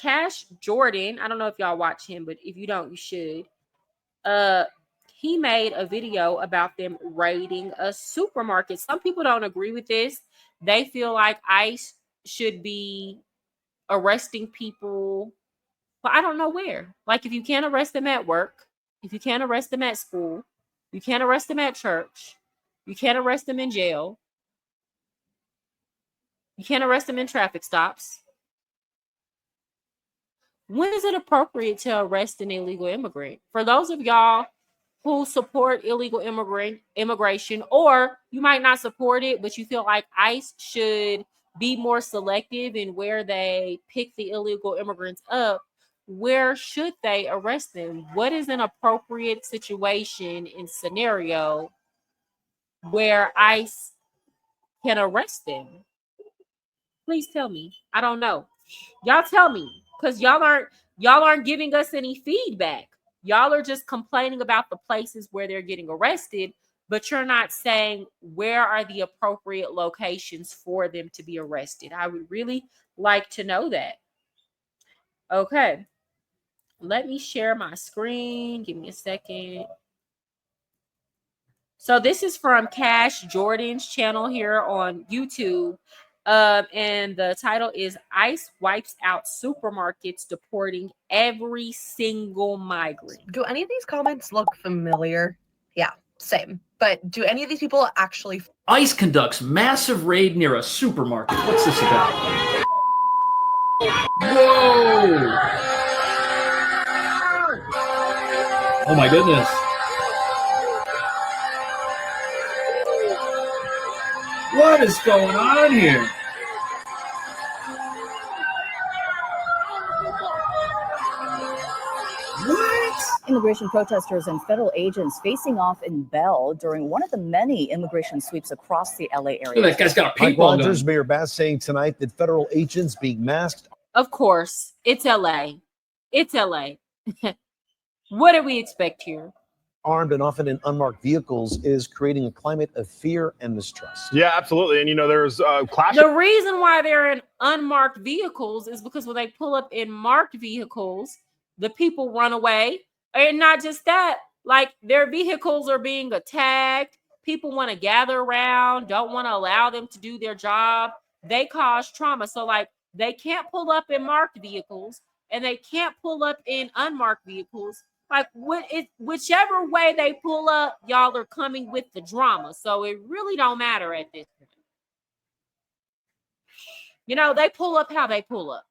Cash Jordan, I don't know if y'all watch him, but if you don't, you should. He made a video about them raiding a supermarket. Some people don't agree with this. They feel like ICE should be arresting people, but I don't know where. Like, if you can't arrest them at work, if you can't arrest them at school, you can't arrest them at church, you can't arrest them in jail, you can't arrest them in traffic stops. When is it appropriate to arrest an illegal immigrant? For those of y'all who support illegal immigration, or you might not support it, but you feel like ICE should be more selective in where they pick the illegal immigrants up, where should they arrest them? What is an appropriate situation and scenario where ICE can arrest them? Please tell me. I don't know. Y'all tell me, because y'all aren't giving us any feedback. Y'all are just complaining about the places where they're getting arrested, but you're not saying where are the appropriate locations for them to be arrested. I would really like to know that. Okay. Let me share my screen. Give me a second. So this is from Cash Jordan's channel here on YouTube. And the title is ICE Wipes Out Supermarkets Deporting Every Single Migrant. Do any of these comments look familiar? Yeah, same. But do any of these people actually... ICE conducts massive raid near a supermarket. What's this about? Whoa! Oh my goodness. What is going on here? What? Immigration protesters and federal agents facing off in Bell during one of the many immigration sweeps across the LA area. That guy's got a paintball gun. Mayor Bass saying tonight that federal agents being masked. Of course, it's LA. It's LA. What do we expect here? Armed and often in unmarked vehicles is creating a climate of fear and mistrust. Yeah, absolutely. And, you know, there's clash. The reason why they're in unmarked vehicles is because when they pull up in marked vehicles, the people run away. And not just that, like, their vehicles are being attacked. People want to gather around, don't want to allow them to do their job. They cause trauma. So, like, they can't pull up in marked vehicles and they can't pull up in unmarked vehicles. Like, whichever way they pull up, y'all are coming with the drama. So it really don't matter at this point. You know, they pull up how they pull up.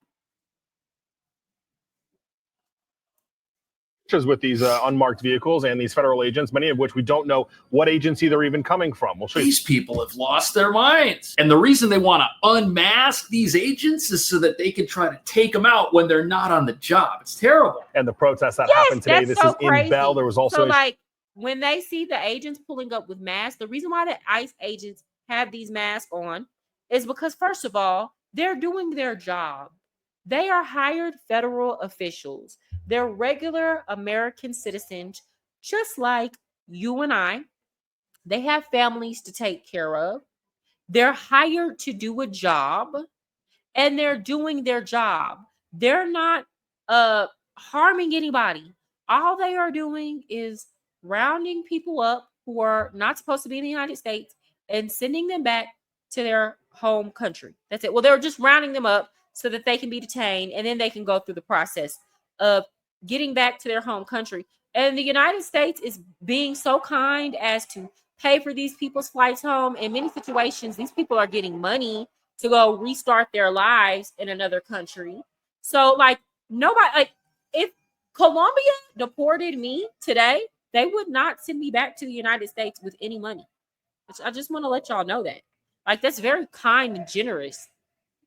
With these unmarked vehicles and these federal agents, many of which we don't know what agency they're even coming from. We'll show you. These people have lost their minds. And the reason they want to unmask these agents is so that they can try to take them out when they're not on the job. It's terrible. And the protest that happened today, this is in Bell. There was also... So, like, when they see the agents pulling up with masks, the reason why the ICE agents have these masks on is because, first of all, they're doing their job. They are hired federal officials. They're regular American citizens, just like you and I. They have families to take care of. They're hired to do a job, and they're doing their job. They're not harming anybody. All they are doing is rounding people up who are not supposed to be in the United States and sending them back to their home country. That's it. Well, they're just rounding them up so that they can be detained, and then they can go through the process of getting back to their home country. And the United States is being so kind as to pay for these people's flights home. In many situations, these people are getting money to go restart their lives in another country. So, like, nobody, like, if Colombia deported me today, they would not send me back to the United States with any money. I just want to let y'all know that. Like, that's very kind and generous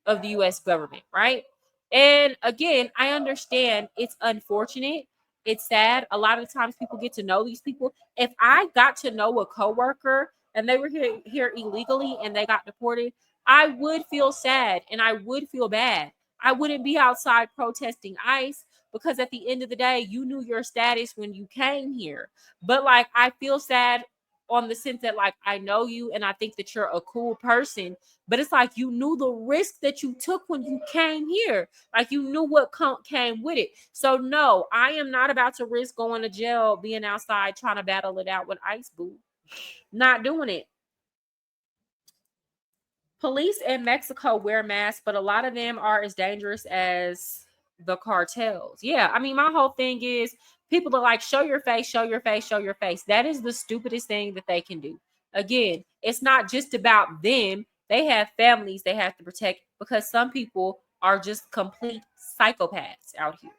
of the U.S. government, right? And again, I understand it's unfortunate. It's sad. A lot of the times people get to know these people. If I got to know a coworker and they were here illegally and they got deported, I would feel sad and I would feel bad. I wouldn't be outside protesting ICE because at the end of the day, you knew your status when you came here. But, like, I feel sad on the sense that like I know you and I think that you're a cool person, but it's like you knew the risk that you took when you came here. Like you knew what came with it. So no, I am not about to risk going to jail, being outside trying to battle it out with ICE, boo. Not doing it. Police in Mexico wear masks, but a lot of them are as dangerous as the cartels. Yeah, I mean, my whole thing is people are like, show your face, show your face, show your face. That is the stupidest thing that they can do. Again, it's not just about them. They have families they have to protect because some people are just complete psychopaths out here.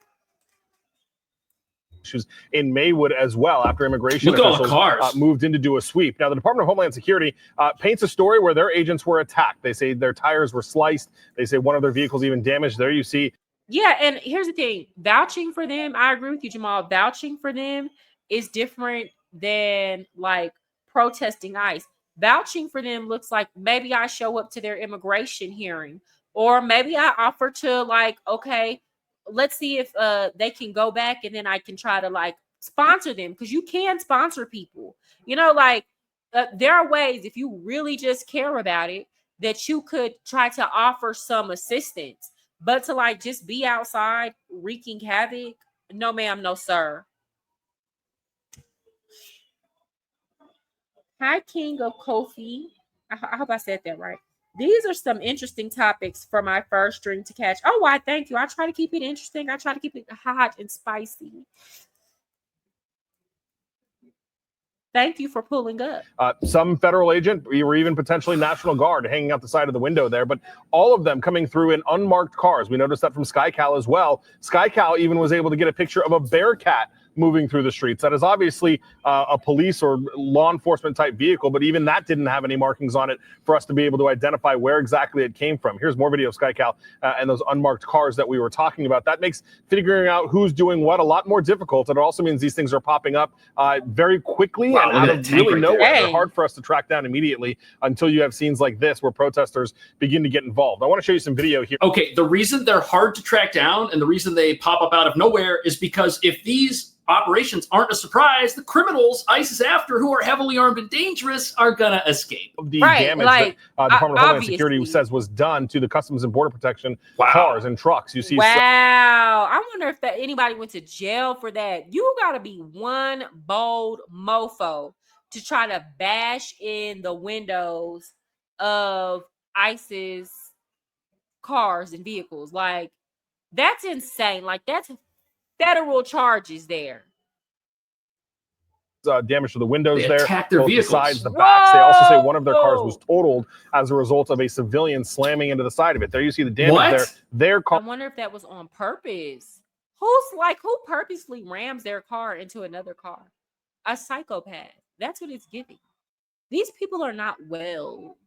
Issues in Maywood as well after immigration Look at all the officials cars. moved in to do a sweep. Now, the Department of Homeland Security paints a story where their agents were attacked. They say their tires were sliced. They say one of their vehicles even damaged. There you see. Yeah, and here's the thing. Vouching for them, I agree with you, Jamal. Vouching for them is different than like protesting ICE. Vouching for them looks like maybe I show up to their immigration hearing, or maybe I offer to like, okay, let's see if they can go back and then I can try to like sponsor them because you can sponsor people. You know, like there are ways if you really just care about it that you could try to offer some assistance. But to like just be outside wreaking havoc, no ma'am, no sir. Hi, King of Kofi. I hope I said that right. These are some interesting topics for my first drink to catch. Oh, why? Thank you. I try to keep it interesting. I try to keep it hot and spicy. Thank you for pulling up. Some federal agent or even potentially National Guard hanging out the side of the window there, but all of them coming through in unmarked cars. We noticed that from SkyCal as well. SkyCal even was able to get a picture of a bear cat moving through the streets. That is obviously a police or law enforcement type vehicle, but even that didn't have any markings on it for us to be able to identify where exactly it came from. Here's more video of SkyCal and those unmarked cars that we were talking about. That makes figuring out who's doing what a lot more difficult. And it also means these things are popping up very quickly and out of really nowhere. They're hard for us to track down immediately until you have scenes like this where protesters begin to get involved. I want to show you some video here. Okay, the reason they're hard to track down and the reason they pop up out of nowhere is because if these operations aren't a surprise, the criminals ICE is after, who are heavily armed and dangerous, are gonna escape. The damage that Department of Homeland Security says was done to the Customs and Border Protection cars and trucks. You see, wow. I wonder if that anybody went to jail for that. You gotta be one bold mofo to try to bash in the windows of ICE's cars and vehicles. Like, that's insane. Like, that's federal charges there. Damage to the windows They there, attacked their both the vehicles. sides, the backs. They also say one of their cars was totaled as a result of a civilian slamming into the side of it. There you see the damage there. Their car. I wonder if that was on purpose. Who purposely rams their car into another car? A psychopath. That's what it's giving. These people are not well.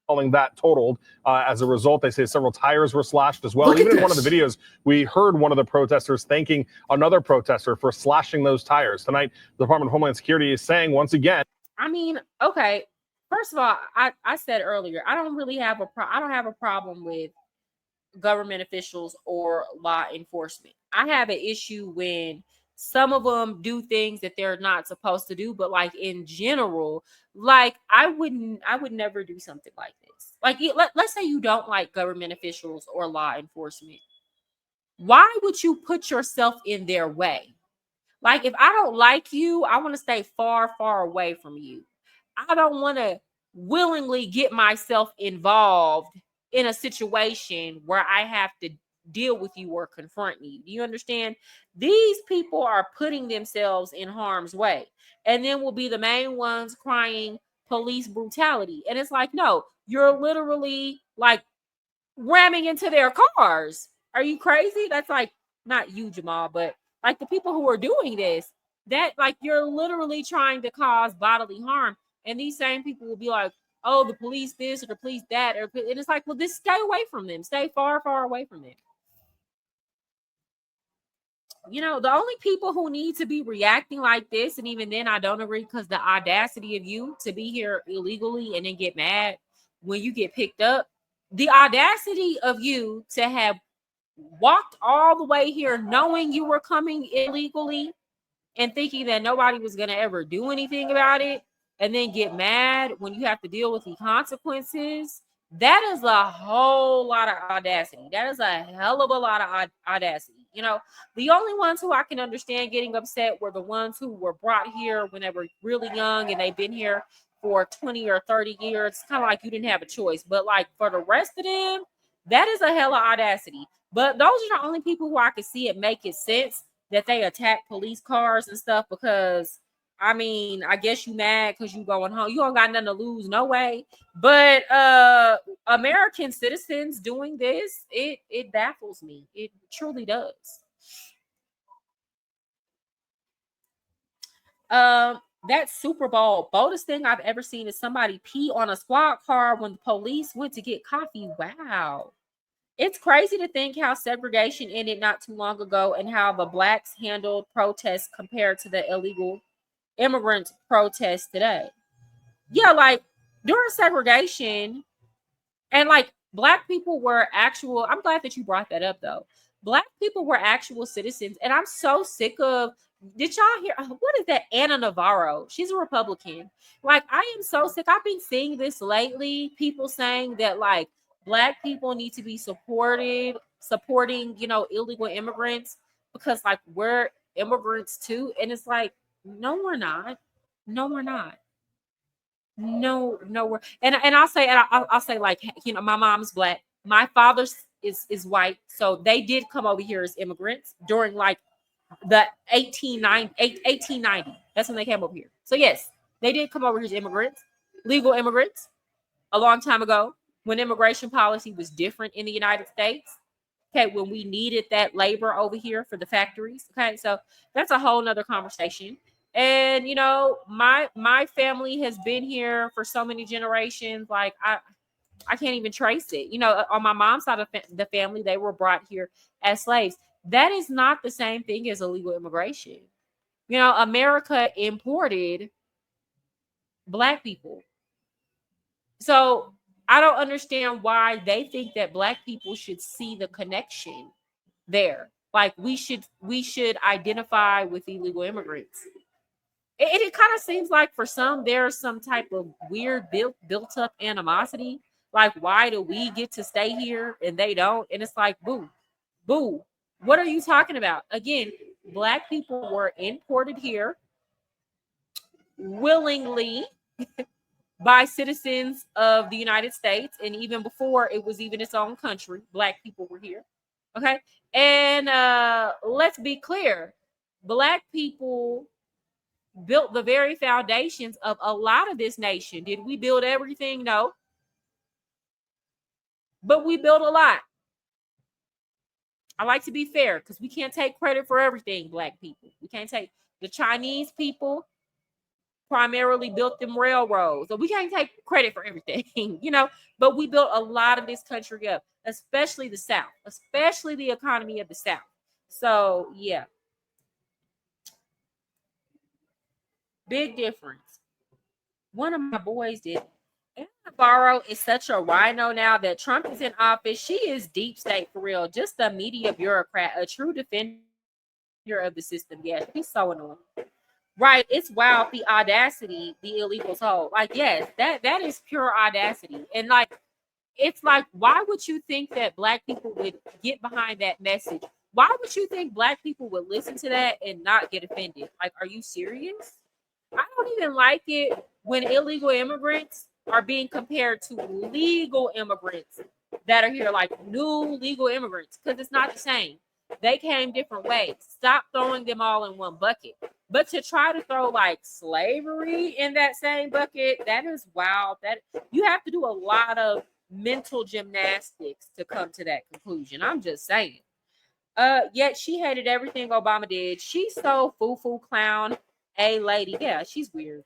Calling that totaled. As a result, they say several tires were slashed as well. Even in one of the videos, we heard one of the protesters thanking another protester for slashing those tires. Tonight, the Department of Homeland Security is saying once again. I mean, okay. First of all, I said earlier, I don't really have I don't have a problem with government officials or law enforcement. I have an issue when some of them do things that they're not supposed to do, but like in general, like I would never do something like this. Like let's say you don't like government officials or law enforcement. Why would you put yourself in their way? Like if I don't like you, I want to stay far, far away from you. I don't want to willingly get myself involved in a situation where I have to deal with you or confront you. Do you understand? These people are putting themselves in harm's way and then will be the main ones crying police brutality. And it's like, no, you're literally like ramming into their cars. Are you crazy? That's like, not you, Jamal, but like the people who are doing this, that like you're literally trying to cause bodily harm. And these same people will be like, oh, the police this or the police that. And it's like, well, just stay away from them. Stay far, far away from them. You know, the only people who need to be reacting like this, and even then I don't agree, because the audacity of you to be here illegally and then get mad when you get picked up, the audacity of you to have walked all the way here knowing you were coming illegally and thinking that nobody was going to ever do anything about it, and then get mad when you have to deal with the consequences, that is a whole lot of audacity. That is a hell of a lot of audacity. You know, the only ones who I can understand getting upset were the ones who were brought here when they were really young and they've been here for 20 or 30 years. It's kind of like you didn't have a choice. But like for the rest of them, that is a hell of audacity. But those are the only people who I could see it make it sense that they attack police cars and stuff, because I mean, I guess you mad because you going home. You don't got nothing to lose, no way. But American citizens doing this, it baffles me. It truly does. That Super Bowl boldest thing I've ever seen is somebody pee on a squad car when the police went to get coffee. Wow. It's crazy to think how segregation ended not too long ago and how the blacks handled protests compared to the illegal immigrant protests today. Yeah, like during segregation, and like black people were actual. I'm glad that you brought that up though. Black people were actual citizens, and I'm so sick of. Did y'all hear? What is that? Anna Navarro. She's a Republican. Like, I am so sick. I've been seeing this lately. People saying that like black people need to be supporting, you know, illegal immigrants because like we're immigrants too. And it's like, no, we're not. No, we're not. No, we're and I'll say like, you know, my mom's black, my father's is white, so they did come over here as immigrants during like the 1890. That's when they came over here. So yes, they did come over here as immigrants, legal immigrants, a long time ago when immigration policy was different in the United States. Okay, when we needed that labor over here for the factories. Okay, so that's a whole nother conversation. And you know, my family has been here for so many generations. Like I can't even trace it. You know, on my mom's side of the family, they were brought here as slaves. That is not the same thing as illegal immigration. You know, America imported black people. So I don't understand why they think that black people should see the connection there. Like we should identify with illegal immigrants. It kind of seems like for some there's some type of weird built up animosity. Like, why do we get to stay here and they don't? And it's like, boo. What are you talking about? Again, black people were imported here willingly by citizens of the United States. And even before it was even its own country, black people were here. Okay. And let's be clear, black people built the very foundations of a lot of this nation. Did we build everything? No. But we built a lot. I like to be fair because we can't take credit for everything, black people. We can't take the Chinese people primarily built them railroads. So we can't take credit for everything, you know, but we built a lot of this country up, especially the South, especially the economy of the South. So yeah. Big difference. One of my boys did. Anna Navarro is such a rhino now that Trump is in office. She is deep state for real. Just a media bureaucrat, a true defender of the system. Yeah, she's so annoying. Right. It's wild the audacity the illegals hold. Like, yes, that is pure audacity. And like, it's like, why would you think that black people would get behind that message? Why would you think black people would listen to that and not get offended? Like, are you serious? I don't even like it when illegal immigrants are being compared to legal immigrants that are here, like new legal immigrants, because it's not the same. They came different ways. Stop throwing them all in one bucket. But to try to throw like slavery in that same bucket, that is wild. That you have to do a lot of mental gymnastics to come to that conclusion. I'm just saying. Yet she hated everything Obama did. She's so foo-foo clown. A lady. Yeah, she's weird.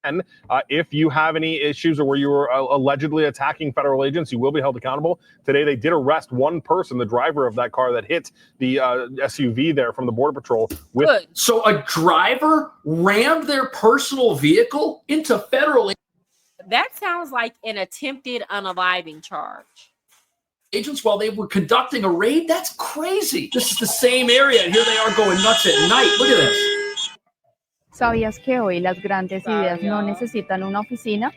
And if you have any issues or where you were allegedly attacking federal agents, you will be held accountable. Today, they did arrest one person, the driver of that car that hit the SUV there from the Border Patrol. Good. So a driver rammed their personal vehicle into federal. That sounds like an attempted unaliving charge. agents while they were conducting a raid? That's crazy. This is the same area, and here they are going nuts at night. Look at this. ¿Sabías que hoy las grandes ideas no necesitan una oficina?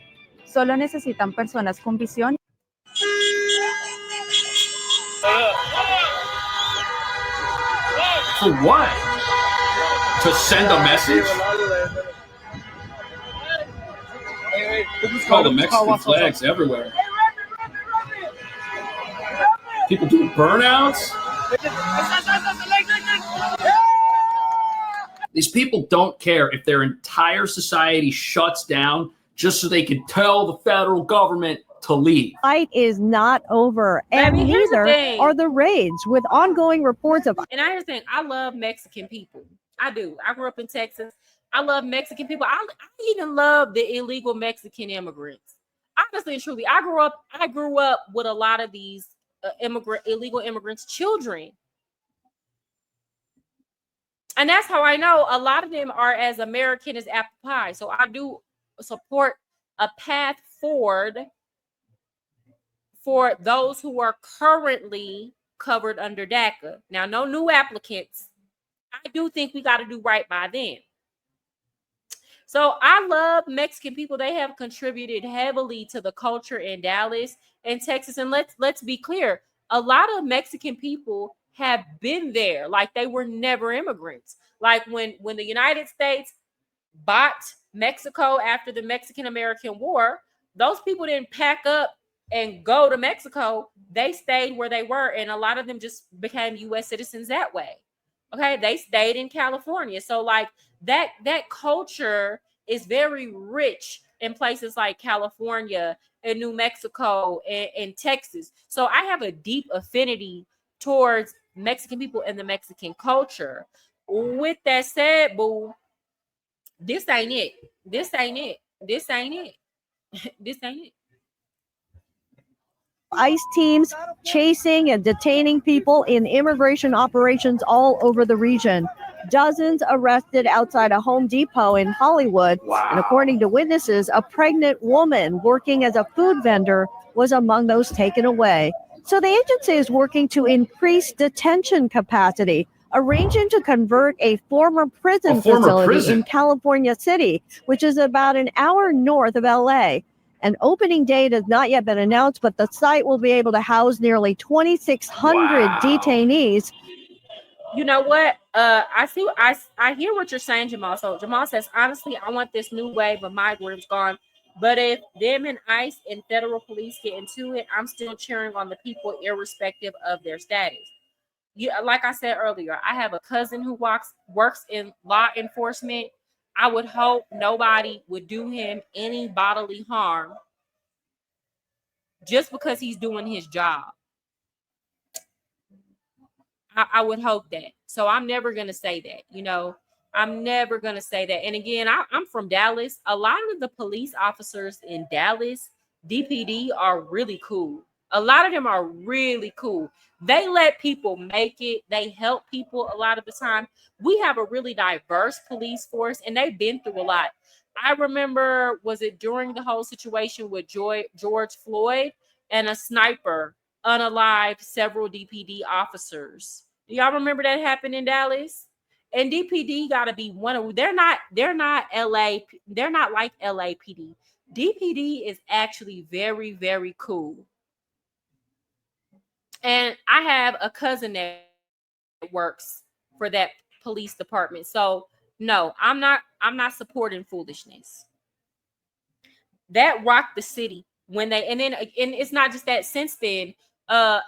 Solo necesitan personas con visión. For what? To send a message? All the Mexican flags everywhere. People doing burnouts. These people don't care if their entire society shuts down just so they can tell the federal government to leave. Fight is not over, and neither are the raids, with ongoing reports of. And I understand, I love Mexican people. I do. I grew up in Texas. I love Mexican people. I even love the illegal Mexican immigrants. Honestly and truly, I grew up with a lot of these illegal immigrants' children. And that's how I know a lot of them are as American as apple pie. So I do support a path forward for those who are currently covered under DACA. Now, no new applicants. I do think we got to do right by them. So I love Mexican people. They have contributed heavily to the culture in Dallas and Texas. And let's be clear, a lot of Mexican people have been there. Like, they were never immigrants. Like when the United States bought Mexico after the Mexican-American War, those people didn't pack up and go to Mexico. They stayed where they were, and a lot of them just became U.S. citizens that way. Okay, they stayed in California. So like that culture is very rich in places like California and New Mexico and Texas. So I have a deep affinity towards Mexican people and the Mexican culture. With that said, boo, this ain't it. This ain't it. This ain't it. This ain't it. ICE teams chasing and detaining people in immigration operations all over the region. Dozens arrested outside a Home Depot in Hollywood. Wow. And according to witnesses, a pregnant woman working as a food vendor was among those taken away. So the agency is working to increase detention capacity, arranging to convert a former prison facility in California City, which is about an hour north of LA. An opening date has not yet been announced, but the site will be able to house nearly 2,600 detainees. You know what? I hear what you're saying, Jamal. So Jamal says, honestly, I want this new wave of migrants gone. But if them and ICE and federal police get into it, I'm still cheering on the people irrespective of their status. Like I said earlier, I have a cousin who works in law enforcement. I would hope nobody would do him any bodily harm just because he's doing his job. I would hope that. So I'm never going to say that, you know. I'm never going to say that. And again, I'm from Dallas. A lot of the police officers in Dallas, DPD, are really cool. A lot of them are really cool. They let people make it. They help people a lot of the time. We have a really diverse police force, and they've been through a lot. I remember, was it during the whole situation with George Floyd, and a sniper unalived several DPD officers? Do y'all remember that happened in Dallas? And DPD got to be one of, they're not LA, they're not like LAPD. DPD is actually very, very cool. And I have a cousin that works for that police department. So no, I'm not supporting foolishness. That rocked the city and it's not just that. Since then,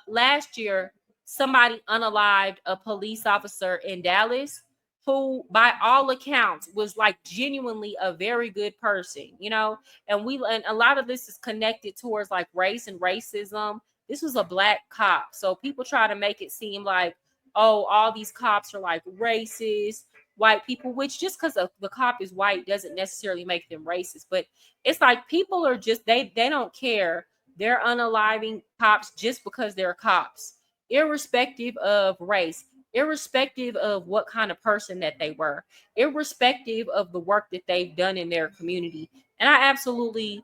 last year, somebody unalived a police officer in Dallas who, by all accounts, was like genuinely a very good person, you know. And a lot of this is connected towards like race and racism. This was a black cop. So people try to make it seem like, oh, all these cops are like racist, white people, which just because the cop is white doesn't necessarily make them racist. But it's like people are just, they don't care. They're unaliving cops just because they're cops, irrespective of race, irrespective of what kind of person that they were, irrespective of the work that they've done in their community. And I absolutely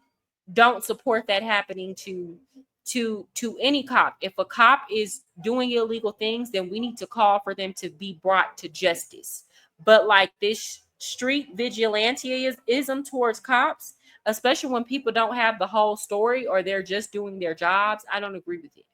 don't support that happening to to any cop. If a cop is doing illegal things, then we need to call for them to be brought to justice. But like this street vigilanteism towards cops, especially when people don't have the whole story or they're just doing their jobs, I don't agree with it.